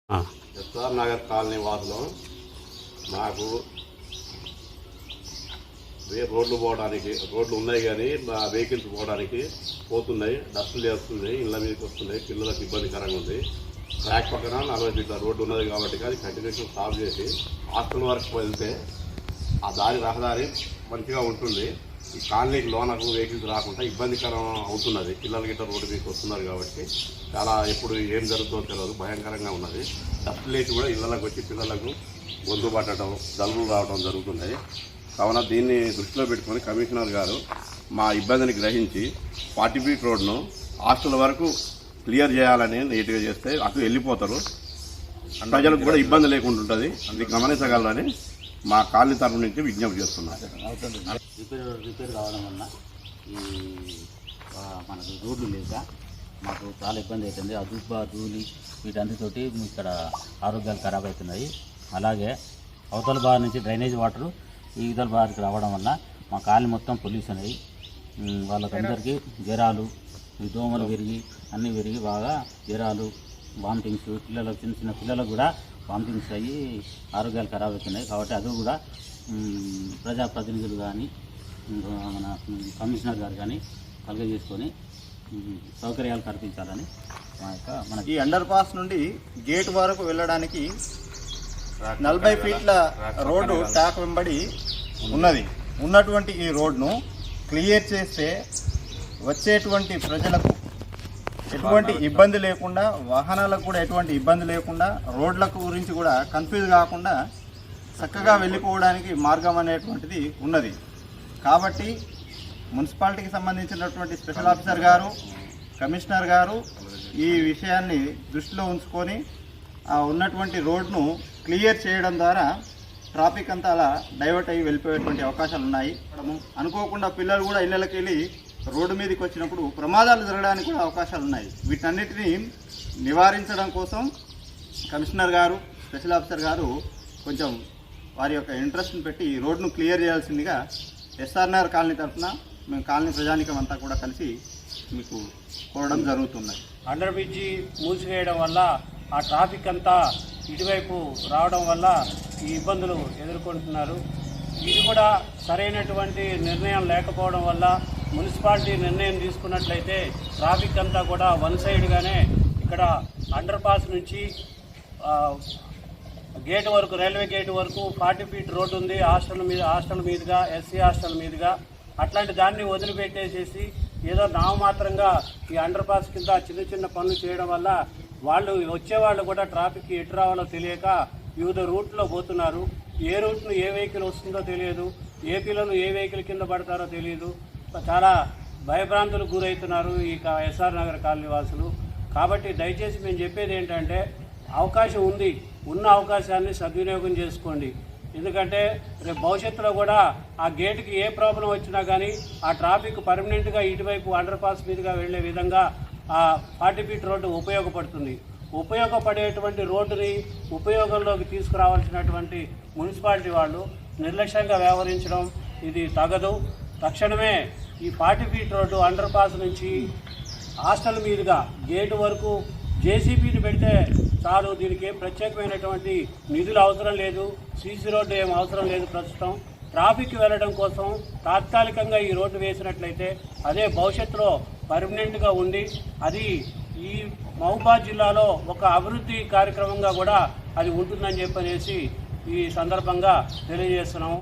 SR Nagar colony వాసులు మాకు రోడ్లు పోవడానికి రోడ్లు ఉన్నాయి కానీ వెహికల్స్ పోతున్నాయి, డస్టులు చేస్తుంది, ఇళ్ళ మీదకి వస్తున్నాయి, పిల్లలకు ఇబ్బందికరంగా ఉంది. ట్రాక్ పక్కన 40 ఫీట్ల రోడ్డు ఉన్నది కాబట్టి అది కంటిన్యూషన్ సాల్వ్ చేసి హాస్టల్ వరకు వెళ్తే ఆ రహదారి మంచిగా ఉంటుంది. ఈ కాలనీకి లోనకు వెహికల్స్ రాకుండా ఇబ్బందికరం అవుతున్నది. పిల్లలు గిట్ట రోడ్డు మీకు వస్తున్నారు కాబట్టి చాలా ఎప్పుడు ఏం జరుగుతుందో తెలియదు, భయంకరంగా ఉన్నది. డస్ట్ లేచి కూడా ఇళ్ళకి వచ్చి పిల్లలకు గొంతు పట్టడం, జలుబులు రావడం జరుగుతున్నాయి. కావున దీన్ని దృష్టిలో పెట్టుకొని కమిషనర్ గారు మా ఇబ్బందిని గ్రహించి 40 ఫీట్ రోడ్ను హాస్టల్ వరకు క్లియర్ చేయాలని నీట్గా చేస్తే అటు వెళ్ళిపోతారు, ప్రజలకు కూడా ఇబ్బంది లేకుండా ఉంటుంది. అది గమనించగలరని మా కాలనీ తరఫు నుంచి విజ్ఞప్తి చేస్తున్నారు. రిపేర్ కావడం వల్ల ఈ మనకు రోడ్లు లేక మాకు చాలా ఇబ్బంది అవుతుంది. ఆ దుబ్బ ధూళి వీటన్నిటితోటి ఇక్కడ ఆరోగ్యాలు ఖరాబ్ అవుతున్నాయి. అలాగే అవతల బారి నుంచి డ్రైనేజ్ వాటరు ఈ ఇతల బారికి రావడం వల్ల మా కాలనీ మొత్తం పొల్యూషన్ అయ్యి వాళ్ళకందరికీ జ్వరాలు, ఈ దోమలు అన్నీ విరిగి బాగా జ్వరాలు, వామిటింగ్స్, పిల్లలకు చిన్న పిల్లలకు కూడా వామిటింగ్స్ అయ్యి ఆరోగ్యాలు ఖరాబ్ అవుతున్నాయి. కాబట్టి అది కూడా ప్రజాప్రతినిధులు కానీ మన కమిషనర్ గారు కానీ కలుగజేసుకొని సౌకర్యాలు కల్పించాలని ఈ అండర్ పాస్ నుండి గేట్ వరకు వెళ్ళడానికి 40 ఫీట్ల రోడ్డు ట్రాక్ వెంబడి ఉన్నటువంటి ఈ రోడ్ను క్లియర్ చేస్తే వచ్చేటువంటి ప్రజలకు ఎటువంటి ఇబ్బంది లేకుండా, వాహనాలకు కూడా ఎటువంటి ఇబ్బంది లేకుండా, రోడ్లకు గురించి కూడా కన్ఫ్యూజ్ కాకుండా చక్కగా వెళ్ళిపోవడానికి మార్గం అనేటువంటిది ఉన్నది. కాబట్టి మున్సిపాలిటీకి సంబంధించినటువంటి స్పెషల్ ఆఫీసర్ గారు, కమిషనర్ గారు ఈ విషయాన్ని దృష్టిలో ఉంచుకొని ఉన్నటువంటి రోడ్ను క్లియర్ చేయడం ద్వారా ట్రాఫిక్ అంతా అలా డైవర్ట్ అయ్యి వెళ్ళిపోయేటువంటి అవకాశాలు ఉన్నాయి. అనుకోకుండా పిల్లలు కూడా ఇళ్ళకి వెళ్ళి రోడ్డు మీదకి వచ్చినప్పుడు ప్రమాదాలు జరగడానికి కూడా అవకాశాలు ఉన్నాయి. వీటన్నిటిని నివారించడం కోసం కమిషనర్ గారు, స్పెషల్ ఆఫీసర్ గారు కొంచెం వారి యొక్క ఇంట్రెస్ట్ని పెట్టి ఈ రోడ్ను క్లియర్ చేయాల్సిందిగా ఎస్ఆర్ నగర్ కాలనీ తరఫున మేము కాలనీ ప్రజానికం అంతా కూడా కలిసి మీకు కోరడం జరుగుతున్నది. అండర్ బ్రిడ్జి మూసివేయడం వల్ల ఆ ట్రాఫిక్ అంతా ఇటువైపు రావడం వల్ల ఈ ఇబ్బందులు ఎదుర్కొంటున్నారు. ఇది కూడా సరైనటువంటి నిర్ణయం లేకపోవడం వల్ల మున్సిపాలిటీ నిర్ణయం తీసుకున్నట్లయితే ట్రాఫిక్ అంతా కూడా వన్ సైడ్గానే ఇక్కడ అండర్ పాస్ నుంచి గేట్ వరకు, రైల్వే గేట్ వరకు 40 ఫీట్ రోడ్డు ఉంది. హాస్టల్ మీదుగా ఎస్సీ హాస్టల్ మీదుగా అట్లాంటి దాన్ని వదిలిపెట్టేసేసి ఏదో నామమాత్రంగా ఈ అండర్ పాస్ కింద చిన్న పనులు చేయడం వల్ల వాళ్ళు వచ్చేవాళ్ళు కూడా ట్రాఫిక్ ఎటు రావాలో తెలియక వివిధ రూట్లో పోతున్నారు. ఏ రూట్ను ఏ వెహికల్ వస్తుందో తెలియదు, ఏ పిల్లలు ఏ వెహికల్ కింద పడతారో తెలియదు. చాలా భయభ్రాంతులకు గురవుతున్నారు ఈ ఎస్ఆర్ నగర్ కాలనీ వాసులు. కాబట్టి దయచేసి మేము చెప్పేది ఏంటంటే అవకాశం ఉంది, ఉన్న అవకాశాన్ని సద్వినియోగం చేసుకోండి. ఎందుకంటే రేపు భవిష్యత్తులో కూడా ఆ గేటుకి ఏ ప్రాబ్లం వచ్చినా కానీ ఆ ట్రాఫిక్ పర్మనెంట్గా ఇటువైపు అండర్ పాస్ మీదుగా వెళ్లే విధంగా ఆ 40 ఫీట్ రోడ్డు ఉపయోగపడుతుంది. ఉపయోగపడేటువంటి రోడ్డుని ఉపయోగంలోకి తీసుకురావాల్సినటువంటి మున్సిపాలిటీ వాళ్ళు నిర్లక్ష్యంగా వ్యవహరించడం ఇది తగదు. తక్షణమే ఈ 40 ఫీట్ రోడ్డు అండర్ పాస్ నుంచి హాస్టల్ మీదుగా గేటు వరకు జేసీబీని పెడితే చాలు. దీనికి ఏం ప్రత్యేకమైనటువంటి నిధులు అవసరం లేదు, సీసీ రోడ్డు ఏం అవసరం లేదు. ప్రస్తుతం ట్రాఫిక్ వెళ్ళడం కోసం తాత్కాలికంగా ఈ రోడ్డు వేసినట్లయితే అదే భవిష్యత్తులో పర్మనెంట్గా ఉండి అది ఈ మహబూబాబాద్ జిల్లాలో ఒక అభివృద్ధి కార్యక్రమంగా కూడా అది ఉంటుందని చెప్పనేసి ఈ సందర్భంగా తెలియజేస్తున్నాం.